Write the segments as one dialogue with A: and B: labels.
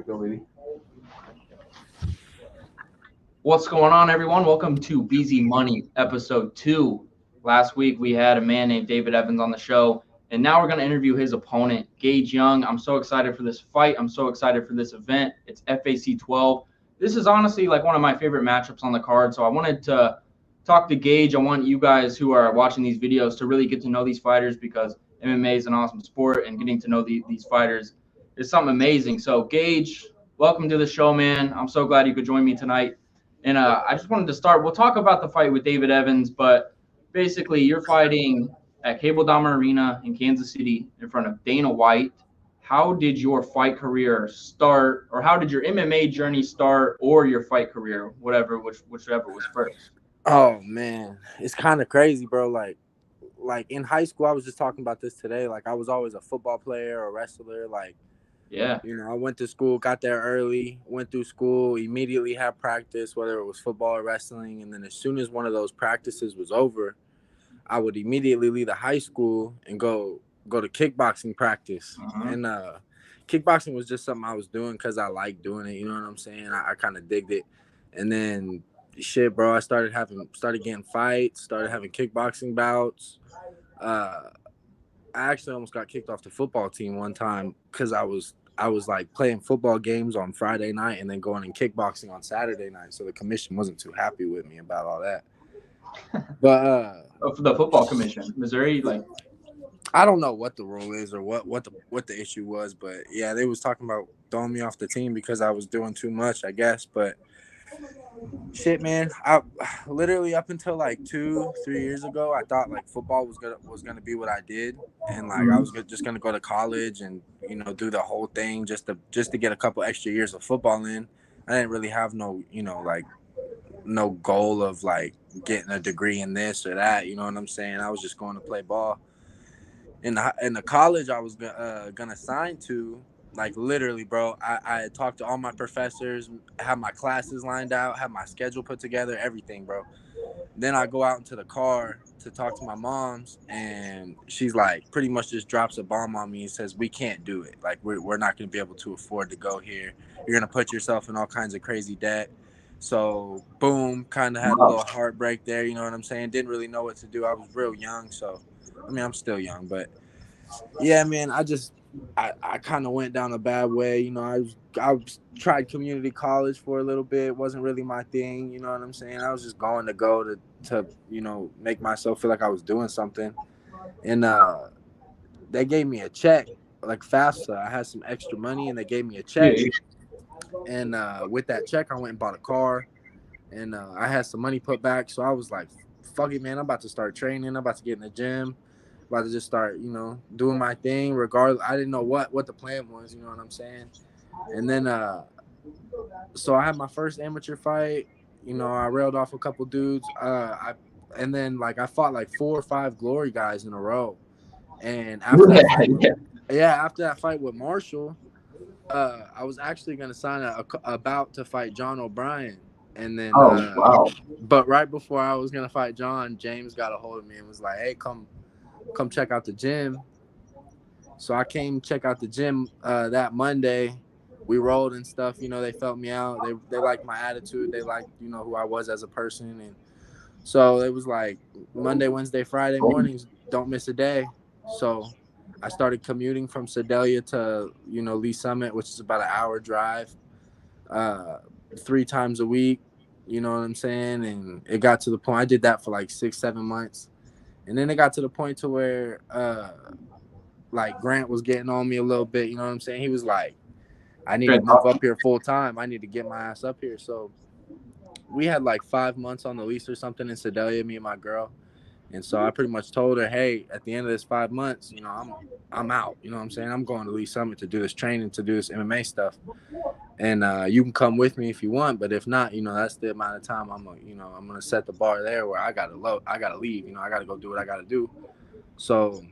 A: we go, baby.
B: What's going on, everyone? Welcome to Beezy Money, episode 2. Last week, we had a man named David Evans on the show, and now we're going to interview his opponent, Gage Young. I'm so excited for this fight. I'm so excited for this event. It's FAC 12. This is honestly like one of my favorite matchups on the card, so I wanted to talk to Gage. I want you guys who are watching these videos to really get to know these fighters because MMA is an awesome sport, and getting to know these fighters is something amazing. So, Gage, welcome to the show, man. I'm so glad you could join me tonight. And I just wanted to start. We'll talk about the fight with David Evans, but basically, you're fighting at Cable Dahmer Arena in Kansas City in front of Dana White. How did your fight career start, or how did your MMA journey start, or your fight career, whichever was first?
C: Oh man, it's kind of crazy, bro. Like in high school, I was just talking about this today. Like I was always a football player or wrestler.
B: Yeah.
C: I went to school, got there early, went through school, immediately had practice, whether it was football or wrestling. And then as soon as one of those practices was over, I would immediately leave the high school and go to kickboxing practice. And kickboxing was just something I was doing because I liked doing it. You know what I'm saying? I kind of digged it. And then shit, bro, I started getting fights, started having kickboxing bouts. I actually almost got kicked off the football team one time because I was like playing football games on Friday night and then going and kickboxing on Saturday night. So the commission wasn't too happy with me about all that. But
B: For the football commission, Missouri,
C: I don't know what the rule is or what the issue was, but yeah, they was talking about throwing me off the team because I was doing too much, I guess. But shit, man, I literally up until like 2-3 years ago, I thought like football was gonna be what I did, and like I was just gonna go to college and do the whole thing just to get a couple extra years of football in. I didn't really have no no goal of like getting a degree in this or that. You know what I'm saying? I was just going to play ball. In the college I was gonna sign to. Like literally, bro, I had talked to all my professors, had my classes lined out, had my schedule put together, everything, bro. Then I go out into the car to talk to my mom's, and she's like, pretty much just drops a bomb on me and says, we can't do it. Like, we're not going to be able to afford to go here. You're going to put yourself in all kinds of crazy debt. So, boom, kind of had a little heartbreak there, you know what I'm saying? Didn't really know what to do. I was real young, so, I mean, I'm still young, but, yeah, man, I kind of went down a bad way. I tried community college for a little bit. It wasn't really my thing. You know what I'm saying? I was just going to make myself feel like I was doing something. And they gave me a check, like FAFSA. I had some extra money, and they gave me a check. And with that check, I went and bought a car. And I had some money put back. So I was like, fuck it, man. I'm about to start training. I'm about to get in the gym. About to just start, doing my thing. Regardless, I didn't know what the plan was. You know what I'm saying? And then, so I had my first amateur fight. I railed off a couple dudes. And then like I fought like 4 or 5 glory guys in a row. And after after that fight with Marshall, I was actually gonna sign about to fight John O'Brien. And then, but right before I was gonna fight John, James got a hold of me and was like, "Hey, come check out the gym." So I came check out the gym that Monday. We rolled and stuff. They felt me out. They liked my attitude. They liked who I was as a person. And so it was like Monday, Wednesday, Friday mornings, don't miss a day. So I started commuting from Sedalia to Lee Summit, which is about an hour drive, 3 times a week. You know what I'm saying? And it got to the point I did that for like 6-7 months. And then it got to the point to where, like Grant was getting on me a little bit. You know what I'm saying? He was like, I need to move up here full time. I need to get my ass up here. So we had like 5 months on the lease or something in Sedalia, me and my girl. And so I pretty much told her, hey, at the end of this 5 months, I'm out. You know what I'm saying? I'm going to Lee Summit to do this training, to do this MMA stuff. And you can come with me if you want, but if not, that's the amount of time I'm gonna set the bar there where I gotta leave. I gotta go do what I gotta do. So,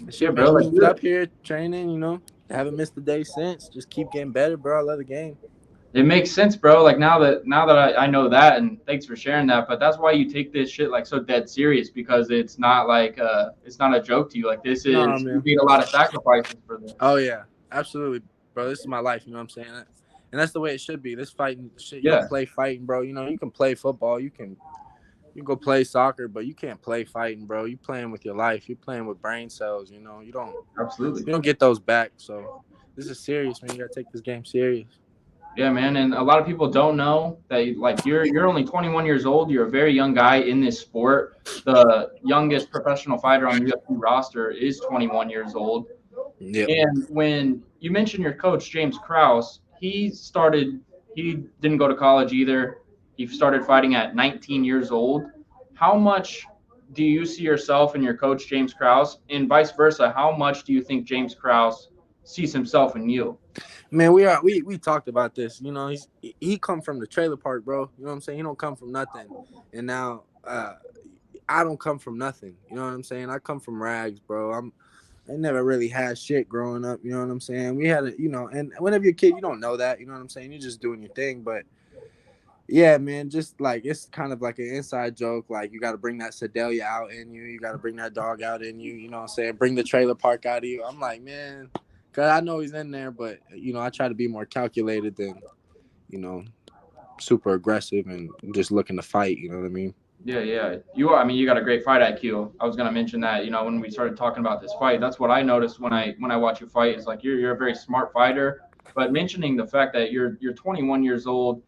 C: shit, bro, moved up here training. Haven't missed a day since. Just keep getting better, bro. I love the game.
B: It makes sense, bro. Like now that I know that, and thanks for sharing that. But that's why you take this shit like so dead serious, because it's not like it's not a joke to you. Like this is you made a lot of sacrifices for this.
C: Oh yeah, absolutely. bro. This is my life. You know what I'm saying? And that's the way it should be. This fighting shit, you
B: Yeah,
C: don't play fighting, bro. You know, you can play football, you go play soccer, but you can't play fighting, bro. You playing with your life. You're playing with brain cells. You know,
B: absolutely.
C: you don't get those back. So this is serious, man. You gotta take this game serious.
B: Yeah, man, and a lot of people don't know that like you're only 21 years old. You're a very young guy in this sport. The youngest professional fighter on the UFC roster is 21 years old.
C: Yep.
B: And when you mentioned your coach James Krause, he didn't go to college either. He started fighting at 19 years old. How much do you see yourself in your coach James Krause, and vice versa? How much do you think James Krause sees himself in you?
C: Man, we talked about this. You know, he come from the trailer park, bro. You know what I'm saying? He don't come from nothing. And now I don't come from nothing. You know what I'm saying? I come from rags, bro. I never really had shit growing up. You know what I'm saying? We had a, you know, and whenever you're a kid, you don't know that. You know what I'm saying? You're just doing your thing. But yeah, man, just like it's kind of like an inside joke. Like you got to bring that Sedalia out in you. You got to bring that dog out in you. You know what I'm saying? Bring the trailer park out of you. I'm like, man, cause I know he's in there, but you know, I try to be more calculated than, you know, super aggressive and just looking to fight. You know what I mean?
B: Yeah, yeah. You are. I mean, you got a great fight IQ. I was gonna mention that. You know, when we started talking about this fight, that's what I noticed when I watch you fight. Is like you're a very smart fighter. But mentioning the fact that you're 21 years old,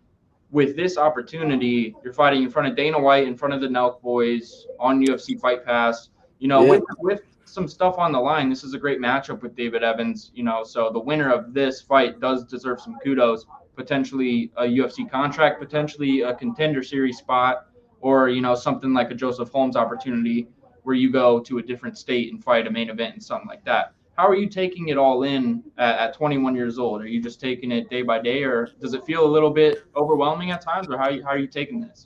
B: with this opportunity, you're fighting in front of Dana White, in front of the Nelk boys on UFC Fight Pass. You know,
C: Yeah.
B: with some stuff on the line, this is a great matchup with David Evans. You know, so the winner of this fight does deserve some kudos. Potentially a UFC contract, potentially a contender series spot, or you know something like a Joseph Holmes opportunity where you go to a different state and fight a main event and something like that. How are you taking it all in at 21 years old? Are you just taking it day by day, or does it feel a little bit overwhelming at times, or how are you taking this?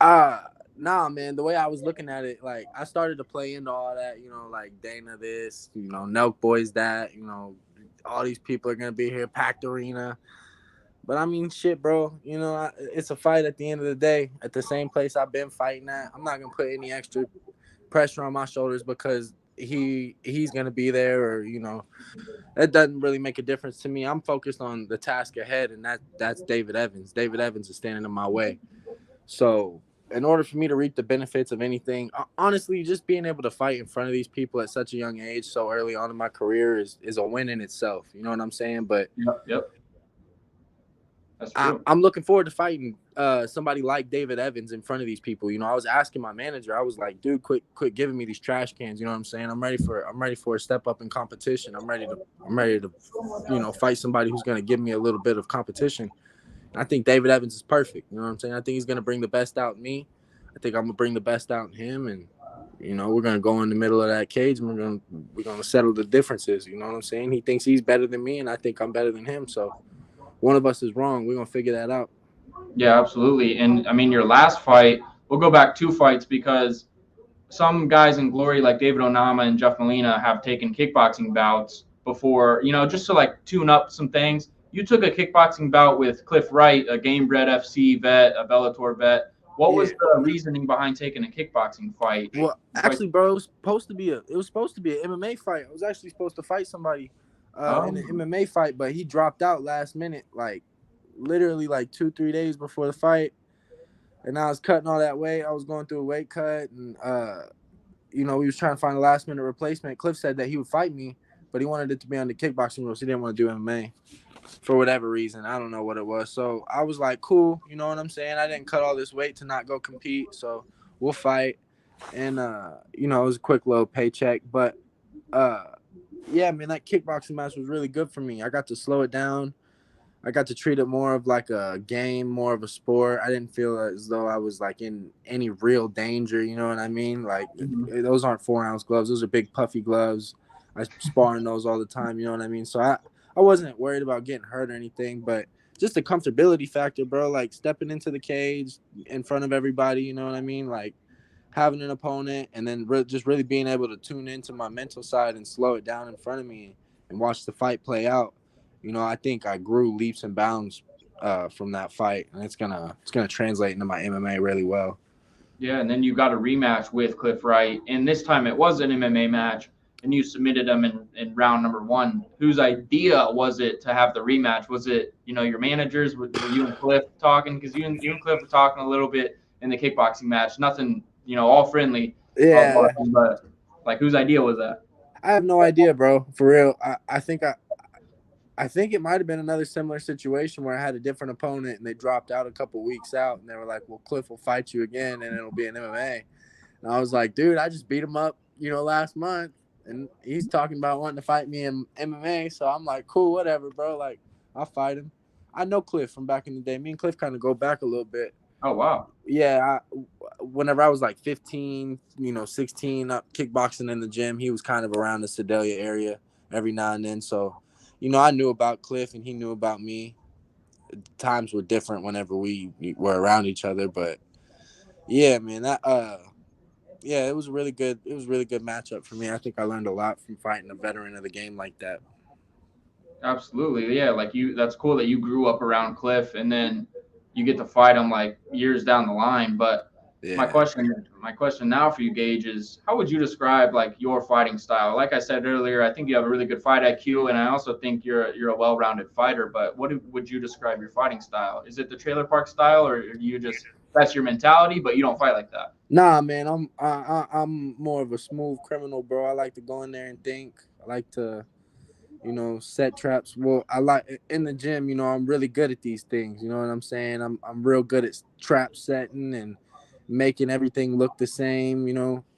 C: Uh nah, man. The way I was looking at it, like I started to play into all that, you know, like Dana this, you know, Nelk Boys that, you know, all these people are gonna be here, packed arena. But I mean, shit, bro. You know, it's a fight at the end of the day at the same place I've been fighting at. I'm not gonna put any extra pressure on my shoulders because he's gonna be there, or you know, that doesn't really make a difference to me. I'm focused on the task ahead, and that's David Evans. David Evans is standing in my way. So, in order for me to reap the benefits of anything, honestly, just being able to fight in front of these people at such a young age, so early on in my career, is a win in itself. You know what I'm saying? But
B: Yep, yep, that's true.
C: I'm looking forward to fighting somebody like David Evans in front of these people. You know, I was asking my manager, I was like, dude, quit giving me these trash cans. You know what I'm saying? I'm ready for a step up in competition. I'm ready to, you know, fight somebody who's gonna give me a little bit of competition. I think David Evans is perfect. You know what I'm saying? I think he's gonna bring the best out in me. I think I'm gonna bring the best out in him, and you know we're gonna go in the middle of that cage and we're gonna settle the differences. You know what I'm saying? He thinks he's better than me, and I think I'm better than him. So one of us is wrong. We're gonna figure that out.
B: Yeah, absolutely. And I mean, your last fight, we'll go back two fights because some guys in glory like David Onama and Jeff Molina have taken kickboxing bouts before, you know, just to like tune up some things. You took a kickboxing bout with Cliff Wright, a Game Bred FC vet, a Bellator vet. What
C: Yeah.
B: was the reasoning behind taking a kickboxing fight?
C: Well,
B: Fight.
C: actually, bro, it was supposed to be an MMA fight. I was actually supposed to fight somebody in an
B: Um,
C: MMA fight, but he dropped out last minute, like literally like 2-3 days before the fight. And I was cutting all that weight. I was going through a weight cut, and you know, we was trying to find a last minute replacement. Cliff said that he would fight me, but he wanted it to be on the kickboxing rules. He didn't want to do MMA for whatever reason. I don't know what it was. So I was like, cool, you know what I'm saying? I didn't cut all this weight to not go compete, so we'll fight. And you know, it was a quick little paycheck, but uh yeah, man, that kickboxing match was really good for me. I got to slow it down. I got to treat it more of like a game, more of a sport. I didn't feel as though I was like in any real danger. You know what I mean? Like
B: mhm.
C: those aren't 4-ounce gloves. Those are big puffy gloves. I spar in those all the time. You know what I mean? So I wasn't worried about getting hurt or anything, but just the comfortability factor, bro. Like stepping into the cage in front of everybody. You know what I mean? Like having an opponent and then just really being able to tune into my mental side and slow it down in front of me and watch the fight play out. You know, I think I grew leaps and bounds from that fight, and it's gonna translate into my MMA really well.
B: Yeah, and then you got a rematch with Cliff Wright, and this time it was an MMA match. and you submitted him in round number 1. Whose idea was it to have the rematch? Was it, your managers? Were you and Cliff talking? Because you and Cliff were talking a little bit in the kickboxing match. Nothing, all friendly.
C: Yeah,
B: But like, whose idea was that?
C: I have no idea, bro. For real, I think it might have been another similar situation where I had a different opponent and they dropped out a couple weeks out and they were like, "Well, Cliff will fight you again and it'll be an MMA." And I was like, "Dude, I just beat him up, last month, and he's talking about wanting to fight me in MMA." So I'm like, "Cool, whatever, bro. Like, I'll fight him." I know Cliff from back in the day. Me and Cliff kind of go back a little bit.
B: Oh, wow.
C: Yeah, whenever I was like 15, 16, up kickboxing in the gym, he was kind of around the Sedalia area every now and then. So, I knew about Cliff and he knew about me. Times were different whenever we were around each other, but yeah, man, yeah, it was a really good. It was a really good matchup for me. I think I learned a lot from fighting a veteran of the game like that.
B: Absolutely. Yeah. Like that's cool that you grew up around Cliff and then you get to fight him like years down the line. But my
C: Yeah.
B: question, my question now for you, Gage, is how would you describe like your fighting style? Like I said earlier, I think you have a really good fight IQ, and I also think you're a well-rounded fighter. But would you describe your fighting style? Is it the trailer park style, or do you just that's your mentality, but you don't fight like that?
C: Nah, man, I'm more of a smooth criminal, bro. I like to go in there and think. I like to, set traps. Well, I like in the gym. I'm really good at these things. You know what I'm saying? I'm real good at trap setting and making everything look the same.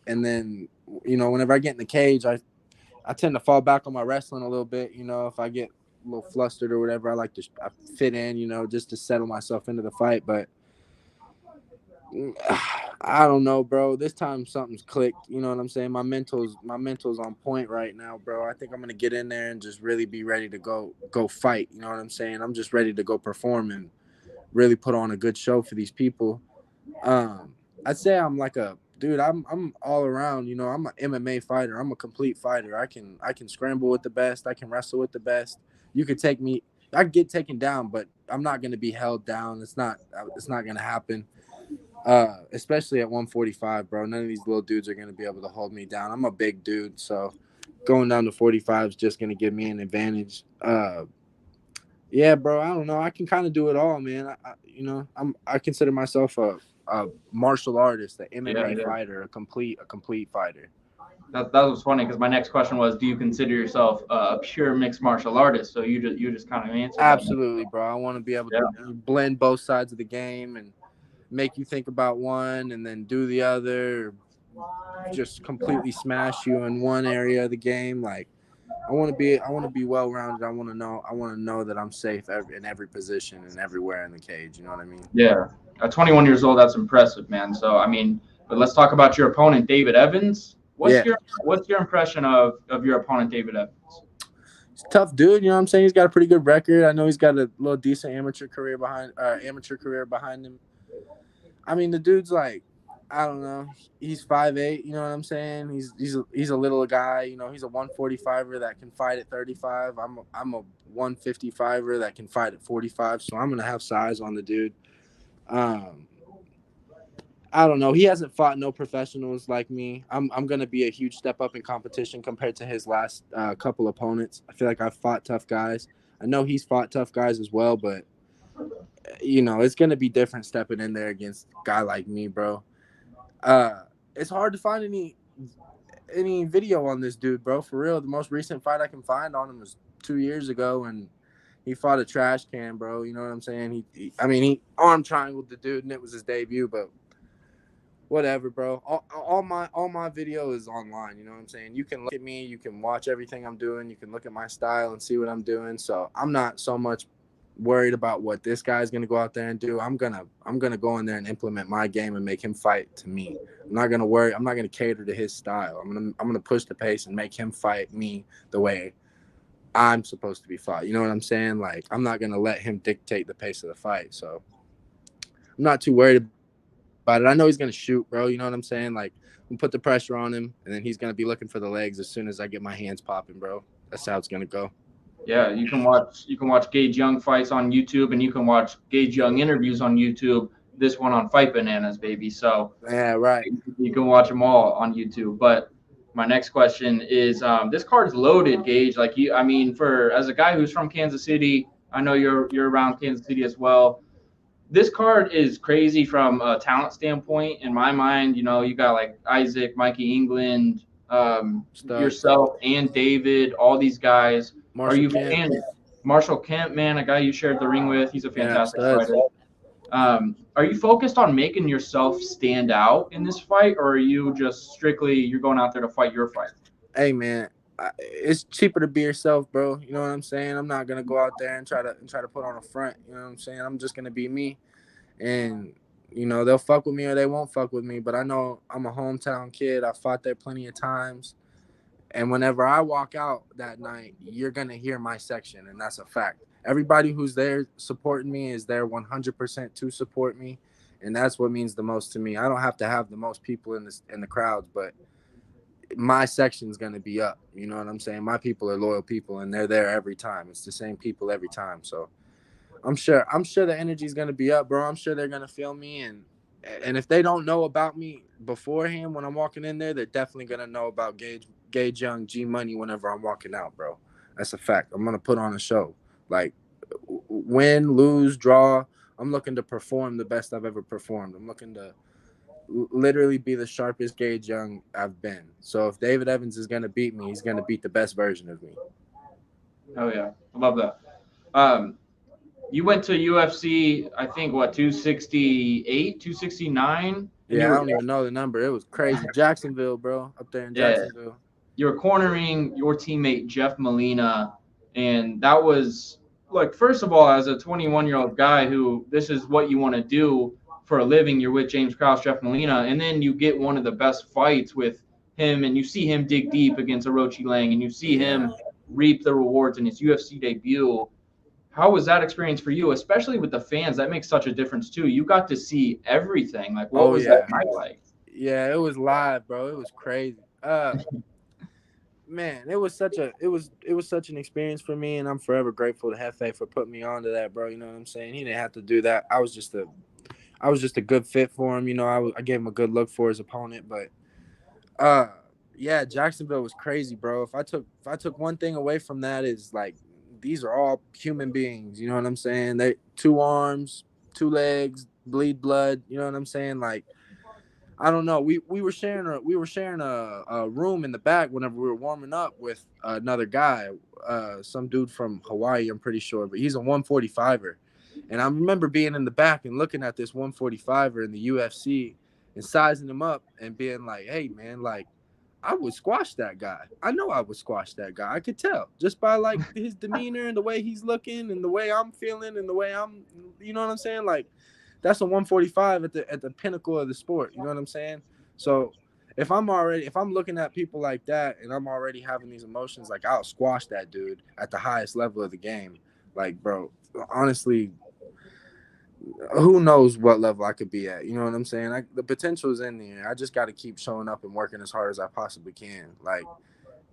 C: And then whenever I get in the cage, I tend to fall back on my wrestling a little bit. If I get a little flustered or whatever, I fit in. Just to settle myself into the fight, but. I don't know, bro. This time something's clicked. You know what I'm saying? My mental's on point right now, bro. I think I'm gonna get in there and just really be ready to go fight. You know what I'm saying? I'm just ready to go perform and really put on a good show for these people. I'd say I'm like a dude. I'm all around. I'm an MMA fighter. I'm a complete fighter. I can scramble with the best. I can wrestle with the best. You could take me. I get taken down, but I'm not gonna be held down. It's not gonna happen. Especially at 145, bro. None of these little dudes are gonna be able to hold me down. I'm a big dude, so going down to 45 is just gonna give me an advantage. Yeah, bro. I don't know. I can kind of do it all, man. I consider myself a martial artist, an
B: Yeah,
C: MMA
B: yeah.
C: fighter, a complete fighter.
B: That was funny because my next question was, do you consider yourself a pure mixed martial artist? So you just kind of answered that.
C: Absolutely, bro. I want to be able
B: Yeah.
C: to blend both sides of the game and make you think about one and then do the other. Just completely smash you in one area of the game. Like I want to be well rounded. I want to know that I'm safe in every position and everywhere in the cage. You know what I mean?
B: Yeah. At 21 years old, that's impressive, man. So I mean, but let's talk about your opponent, David Evans. What's
C: Yeah.
B: your impression of your opponent, David Evans?
C: He's a tough dude, you know what I'm saying? He's got a pretty good record. I know he's got a little decent amateur career behind him. I mean, the dude's like, I don't know. He's 5'8", you know what I'm saying? He's a little guy, he's a 145er that can fight at 35. I'm a 155er that can fight at 45, so I'm going to have size on the dude. Um I don't know. He hasn't fought no professionals like me. I'm gonna be a huge step up in competition compared to his last couple opponents. I feel like I've fought tough guys. I know he's fought tough guys as well, but it's gonna be different stepping in there against a guy like me, bro. It's hard to find any video on this dude, bro. For real, the most recent fight I can find on him was 2 years ago, and he fought a trash can, bro. You know what I'm saying? He arm triangled the dude, and it was his debut, but whatever, bro. All my video is online. You know what I'm saying? You can look at me, you can watch everything I'm doing, you can look at my style and see what I'm doing. So I'm not so much worried about what this guy's gonna go out there and do. I'm gonna go in there and implement my game and make him fight to me. I'm not gonna worry. I'm not gonna cater to his style. I'm gonna push the pace and make him fight me the way I'm supposed to be fought. You know what I'm saying? Like I'm not gonna let him dictate the pace of the fight. So I'm not too worried about it. I know he's gonna shoot, bro. You know what I'm saying? Like, we put the pressure on him, and then he's gonna be looking for the legs as soon as I get my hands popping, bro. That's how it's gonna go.
B: Yeah, you can watch Gage Young fights on YouTube, and you can watch Gage Young interviews on YouTube. This one on Fight Bananas, baby. So
C: Yeah, right.
B: you can watch them all on YouTube. But my next question is this card's loaded, Gage. Like you, I mean, for as a guy who's from Kansas City, I know you're around Kansas City as well. This card is crazy from a talent standpoint. In my mind, you got like Isaac, Mikey England,
C: Studs,
B: yourself, and David. All these guys. Are
C: Marshall
B: you
C: Kemp.
B: fan Marshall Kemp, man? A guy you shared the ring with. He's a
C: Yeah,
B: fantastic
C: studs.
B: fighter. Are you focused on making yourself stand out in this fight, or are you just strictly you're going out there to fight your fight?
C: Hey man, it's cheaper to be yourself, bro. You know what I'm saying? I'm not gonna go out there and try to put on a front. You know what I'm saying? I'm just gonna be me, and they'll fuck with me or they won't fuck with me. But I know I'm a hometown kid. I fought there plenty of times, and whenever I walk out that night, you're gonna hear my section, and that's a fact. Everybody who's there supporting me is there 100% to support me, and that's what means the most to me. I don't have to have the most people in the crowds, but my section's gonna be up. You know what I'm saying? My people are loyal people, and they're there every time. It's the same people every time. So I'm sure the energy's gonna be up, bro. I'm sure they're gonna feel me, and if they don't know about me beforehand when I'm walking in there, they're definitely gonna know about Gage Young, G Money whenever I'm walking out, bro. That's a fact. I'm gonna put on a show. Like win, lose, draw. I'm looking to perform the best I've ever performed. I'm looking to literally be the sharpest Gage Young I've been. So if David Evans is gonna beat me, he's gonna beat the best version of me.
B: Oh yeah, I love that. Um, you went to UFC, I think what 268, 269, and you
C: Yeah, I
B: were
C: don't even know the number. It was crazy. Jacksonville, bro, up there in
B: yeah,
C: Jacksonville.
B: you were cornering your teammate Jeff Molina, and that was like first of all, as a 21-year-old guy who this is what you want to do for a living, you're with James Krause, Jeff Molina, and then you get one of the best fights with him, and you see him dig deep against Orochi Lang, and you see
C: Yeah.
B: him reap the rewards in his UFC debut. How was that experience for you, especially with the fans? That makes such a difference too. You got to see everything. Like, what
C: Oh
B: was that
C: yeah.
B: night like?
C: Yeah, it was live, bro. It was crazy. Man, it was such an experience for me, and I'm forever grateful to Hefe for putting me onto that, bro. You know what I'm saying? He didn't have to do that. I was just a good fit for him. I gave him a good look for his opponent, but uh, yeah, Jacksonville was crazy, bro. If I took one thing away from that is like these are all human beings. You know what I'm saying? They two arms, two legs, bleed blood. You know what I'm saying? Like I don't know. We were sharing a room in the back whenever we were warming up with another guy, some dude from Hawaii, I'm pretty sure, but he's a 145er. And I remember being in the back and looking at this 145er in the UFC and sizing him up and being like, "Hey, man, like I would squash that guy. I know I would squash that guy. I could tell just by like his demeanor and the way he's looking and the way I'm feeling and the way you know what I'm saying? Like that's a 145 at the pinnacle of the sport. You know what I'm saying? So if I'm looking at people like that and I'm already having these emotions, like I'll squash that dude at the highest level of the game. Like, bro, honestly, who knows what level I could be at? You know what I'm saying? The potential is in there. I just got to keep showing up and working as hard as I possibly can. Like,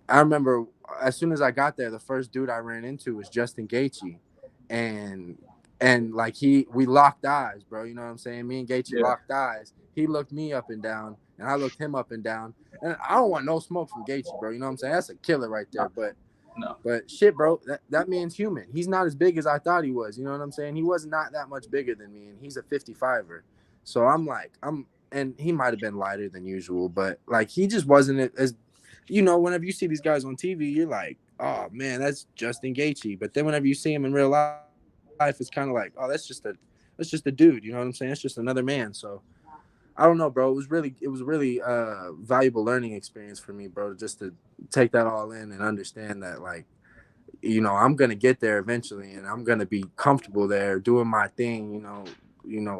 C: I remember as soon as I got there, the first dude I ran into was Justin Gaethje, and like we locked eyes, bro. You know what I'm saying? Me and Gaethje
B: Yeah,
C: locked eyes. He looked me up and down, and I looked him up and down. And I don't want no smoke from Gaethje, bro. You know what I'm saying? That's a killer right there.
B: no,
C: But
B: no.
C: shit, bro, that man's human. He's not as big as I thought he was. You know what I'm saying? He was not that much bigger than me, and he's a 55er. So and he might have been lighter than usual, but like he just wasn't as, whenever you see these guys on TV, you're like, oh man, that's Justin Gaethje. But then whenever you see him in real life, it's kind of like, oh, that's just a dude. You know what I'm saying? It's just another man. So I don't know, bro. It was really valuable learning experience for me, bro, just to take that all in and understand that like I'm gonna get there eventually, and I'm gonna be comfortable there doing my thing.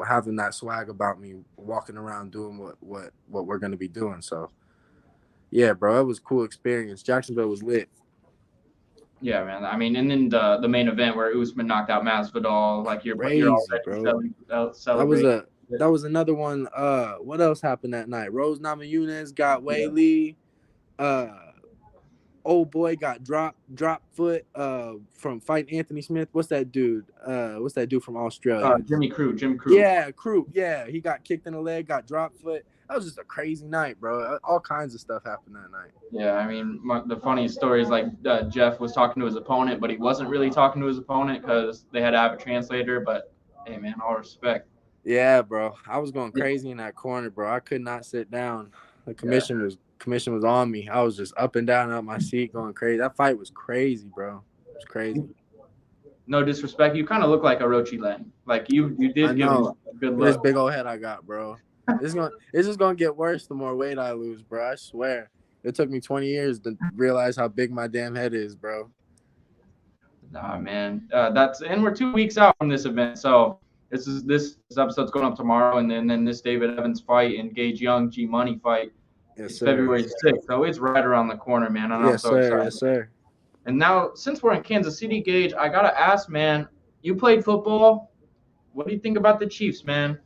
C: Having that swag about me, walking around doing what we're gonna be doing. So yeah, bro, it was a cool experience. Jacksonville was lit.
B: Yeah, man. I mean, and then the main event where Usman knocked out Masvidal, like you're
C: Crazy,
B: already
C: bro. That was
B: celebrating.
C: a that was another one. What else happened that night? Rose Namajunas got Wei Lee. Uh, old boy got drop foot. From fighting Anthony Smith. What's that dude from Australia?
B: Jimmy Crew, Jim Crew.
C: Yeah, Crew. Yeah, he got kicked in the leg, got drop foot. that was just a crazy night, bro. All kinds of stuff happened that night.
B: Yeah, I mean, the funny story is like Jeff was talking to his opponent, but he wasn't really talking to his opponent because they had to have a translator. But hey, man, all respect.
C: Yeah, bro. I was going crazy in that corner, bro. I could not sit down. The
B: Yeah.
C: commission was on me. I was just up and down out my seat going crazy. That fight was crazy, bro. It was crazy.
B: No disrespect, you kind of look like a Rochi Lang. Like you
C: I
B: did give him
C: know.
B: a good
C: This
B: look.
C: big old head I got, bro. It's just gonna get worse the more weight I lose, bro. I swear. It took me 20 years to realize how big my damn head is, bro.
B: Nah, man, and we're 2 weeks out from this event, so this episode's going up tomorrow, and then this David Evans fight and Gage Young G Money fight
C: Yes,
B: is
C: sir.
B: February 6th, so it's right around the corner, man, and I'm
C: Yes,
B: so
C: sir.
B: excited.
C: Yes, sir.
B: And now, since we're in Kansas City, Gage, I gotta ask, man, you played football. What do you think about the Chiefs, man?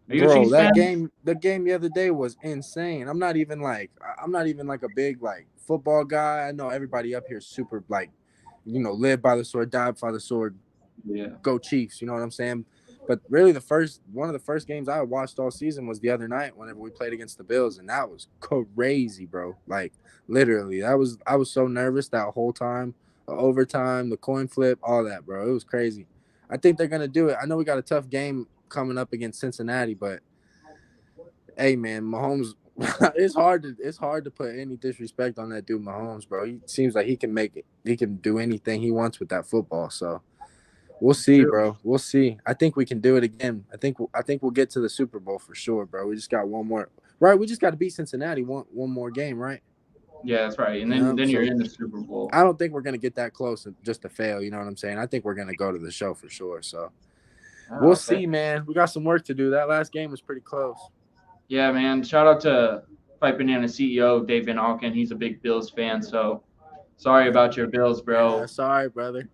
B: Are you a
C: Bro,
B: Chiefs fan?
C: the game the other day was insane. I'm not even like a big like football guy. I know everybody up here is super like, live by the sword, die by the sword,
B: Yeah.
C: go Chiefs. You know what I'm saying? But really, one of the first games I watched all season was the other night whenever we played against the Bills, and that was crazy, bro. Like literally, I was so nervous that whole time, the overtime, the coin flip, all that, bro. It was crazy. I think they're gonna do it. I know we got a tough game coming up against Cincinnati, but hey, man, Mahomes. It's hard to put any disrespect on that dude Mahomes, bro. He seems like he can make it. He can do anything he wants with that football. So we'll see,
B: True.
C: bro. We'll see. I think we can do it again. I think we'll get to the Super Bowl for sure, bro. We just got one more. Right, we just got to beat Cincinnati one more game, right?
B: Yeah, that's right. And then
C: Yeah.
B: then you're
C: So
B: in the Super Bowl.
C: I don't think we're gonna get that close just to fail. You know what I'm saying? I think we're gonna go to the show for sure. So we'll
B: Oh, okay.
C: see, man. We got some work to do. That last game was pretty close.
B: Yeah, man. Shout out to Fight Banana CEO Dave Van Auken. He's a big Bills fan, so sorry about your Bills,
C: Yeah,
B: bro.
C: sorry, brother.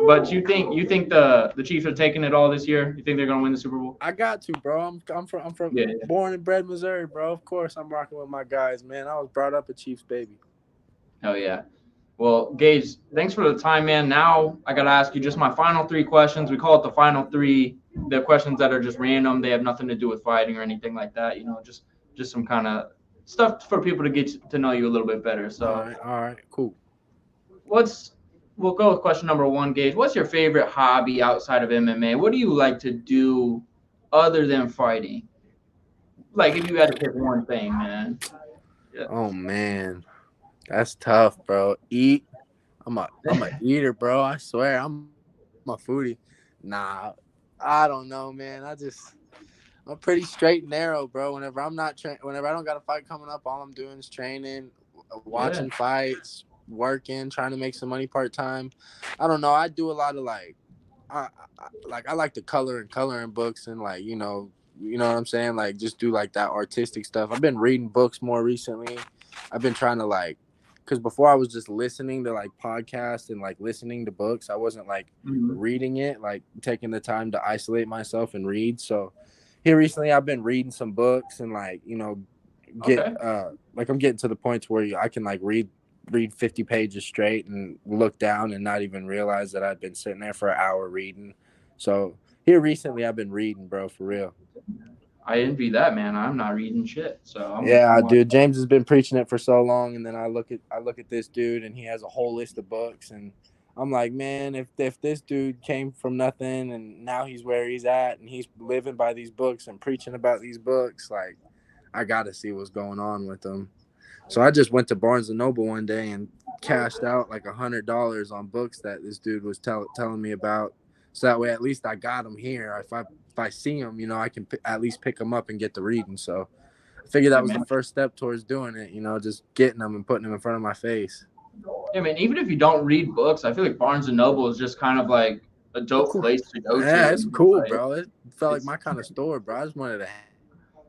B: But you think the Chiefs are taking it all this year? You think they're gonna win the Super Bowl?
C: I got to, bro. I'm from
B: Yeah.
C: born and bred Missouri, bro. Of course, I'm rocking with my guys, man. I was brought up a Chiefs baby.
B: Hell yeah. Well, Gage, thanks for the time, man. Now I gotta ask you just my final three questions. We call it the final three. The questions that are just random. They have nothing to do with fighting or anything like that. Just some kind of stuff for people to get to know you a little bit better. So
C: All right, cool.
B: what's we'll go with question number one, Gage. What's your favorite hobby outside of MMA? What do you like to do other than fighting? Like if you had to pick one thing, man. Yeah.
C: Oh man, that's tough, bro. Eat. I'm a eater, bro. I swear, I'm a foodie. Nah, I don't know, man. I'm pretty straight and narrow, bro. Whenever I don't got a fight coming up, all I'm doing is training,
B: Yeah.
C: watching fights, working, trying to make some money part time. I don't know. I do a lot of I like to coloring books and like you know what I'm saying, like just do like that artistic stuff. I've been reading books more recently. I've been trying to like because before I was just listening to like podcasts and like listening to books. I wasn't like
B: Mhm.
C: reading it, like taking the time to isolate myself and read. So here recently I've been reading some books and like get
B: Okay.
C: like I'm getting to the point where I can like read 50 pages straight and look down and not even realize that I've been sitting there for an hour reading. So here recently I've been reading, bro, for real.
B: I envy that, man. I'm not reading shit, so
C: Yeah,
B: I'm like,
C: dude, James has been preaching it for so long, and then I look at this dude, and he has a whole list of books, and I'm like, man, if this dude came from nothing, and now he's where he's at, and he's living by these books and preaching about these books, like, I got to see what's going on with him. So I just went to Barnes and Noble one day and cashed out like $100 on books that this dude was telling me about. So that way, at least I got them here. If I see them, I can at least pick them up and get to reading. So I figured
B: yeah,
C: that was the
B: man.
C: first step towards doing it. Just getting them and putting them in front of my face.
B: Yeah, man. Even if you don't read books, I feel like Barnes and Noble is just kind of like a dope
C: Cool.
B: place to go
C: Yeah,
B: to.
C: it's cool,
B: Like,
C: bro. It felt like
B: it's
C: my kind of store, bro. I just wanted to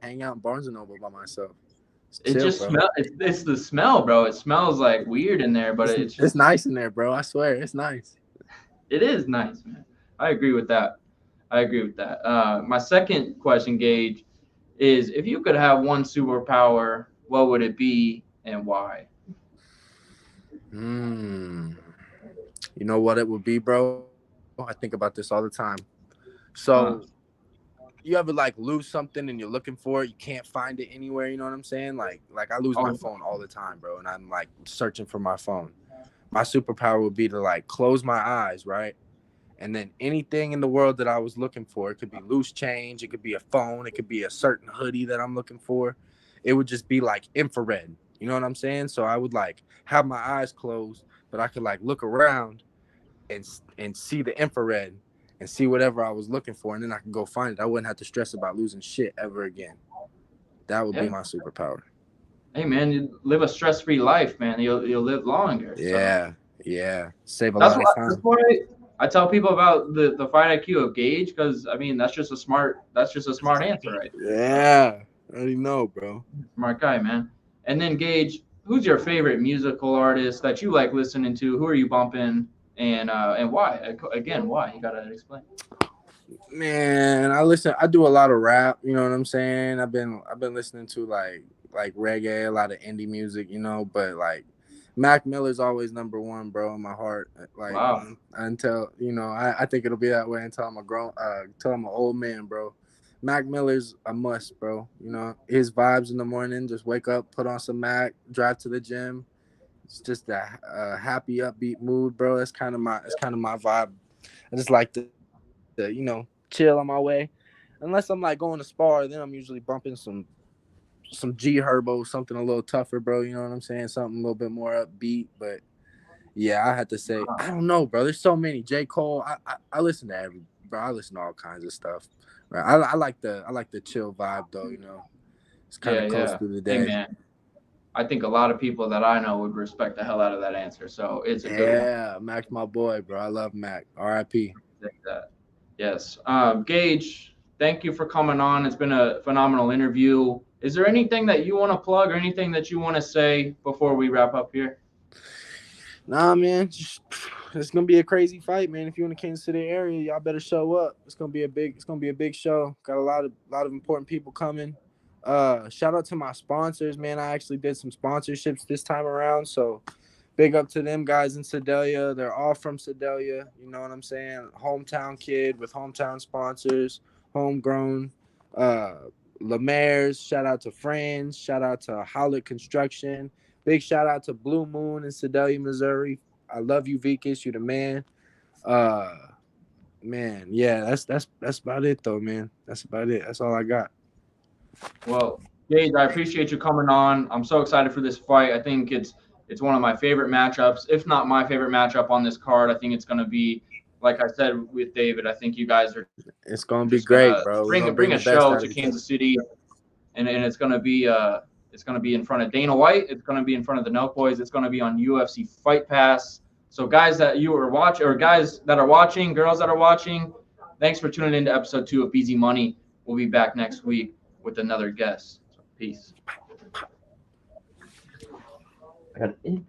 C: hang out in Barnes and Noble by myself. It's
B: it
C: chill,
B: just
C: bro.
B: smell. It's the smell, bro. It smells like weird in there, but it's
C: It's
B: just
C: nice in there, bro. I swear, it's nice.
B: it is nice, man. I agree with that. I agree with that. My second question, Gage, is if you could have one superpower, what would it be and why?
C: Hmm. You know what it would be, bro? I think about this all the time. So
B: Uh,
C: you ever like lose something and you're looking for it, you can't find it anywhere, you know what I'm saying? Like I lose my
B: Oh,
C: phone all the time, bro, and I'm like searching for my phone. My superpower would be to like close my eyes, right? And then anything in the world that I was looking for, it could be loose change, it could be a phone, it could be a certain hoodie that I'm looking for. It would just be like infrared. You know what I'm saying? So I would like have my eyes closed, but I could like look around and see the infrared and see whatever I was looking for, and then I could go find it. I wouldn't have to stress about losing shit ever again. That would be
B: yeah.
C: my superpower.
B: Hey man, you live a stress-free life, man. You'll live longer. So
C: Yeah. Save a lot of
B: that's
C: time.
B: why I tell people about the fight IQ of Gage, because I mean that's just a smart answer, right?
C: Yeah. I already know, bro.
B: Smart guy, man. And then Gage, who's your favorite musical artist that you like listening to? Who are you bumping, and why? Again, why? You gotta explain.
C: Man, I do a lot of rap, you know what I'm saying? I've been listening to like reggae, a lot of indie music, you know, but like Mac Miller's always number one, bro, in my heart. Like
B: Wow.
C: until I think it'll be that way until I'm a until I'm an old man, bro. Mac Miller's a must, bro. You know, his vibes in the morning, just wake up, put on some Mac, drive to the gym. It's just a happy, upbeat mood, bro. That's kind of my vibe. I just like to chill on my way. Unless I'm like going to spar, then I'm usually bumping some G Herbo, something a little tougher, bro. You know what I'm saying? Something a little bit more upbeat. But yeah, I had to say, I don't know, bro. There's so many. J. Cole. I listen to bro. I listen to all kinds of stuff. Right. I like the chill vibe though. You know, it's kind
B: Yeah,
C: of close
B: yeah.
C: through the
B: Hey
C: day.
B: man, I think a lot of people that I know would respect the hell out of that answer. So it's a good one.
C: Yeah, Mac's my boy, bro. I love Mac. R.I.P.
B: Like that. Yes. Gage, thank you for coming on. It's been a phenomenal interview. Is there anything that you want to plug or anything that you want to say before we wrap up here?
C: Nah, man, it's gonna be a crazy fight, man. If you're in the Kansas City area, y'all better show up. It's gonna be a big show. Got a lot of important people coming. Shout out to my sponsors, man. I actually did some sponsorships this time around, so big up to them guys in Sedalia. They're all from Sedalia. You know what I'm saying? Hometown kid with hometown sponsors, homegrown. Uh, Lemaire's. Shout out to Friends. Shout out to Howlett Construction. Big shout out to Blue Moon in Sedalia, Missouri. I love you, Vikas. You the man. Uh, man, yeah, that's about it though, man. That's about it. That's all I got.
B: Well, Gage, I appreciate you coming on. I'm so excited for this fight. I think it's one of my favorite matchups, if not my favorite matchup on this card. I think it's going to be, like I said with David, I think you guys are
C: It's gonna be
B: just going
C: great,
B: to
C: bro. We're
B: bring
C: gonna bring
B: bring a
C: the best
B: show
C: out
B: to
C: of each other.
B: Kansas City, and it's going to be in front of Dana White. It's going to be in front of the Nelk Boys. It's going to be on UFC Fight Pass. So guys that you are watching, or guys that are watching, girls that are watching, thanks for tuning in to episode 2 of Beezy Money. We'll be back next week with another guest. So peace. I got it.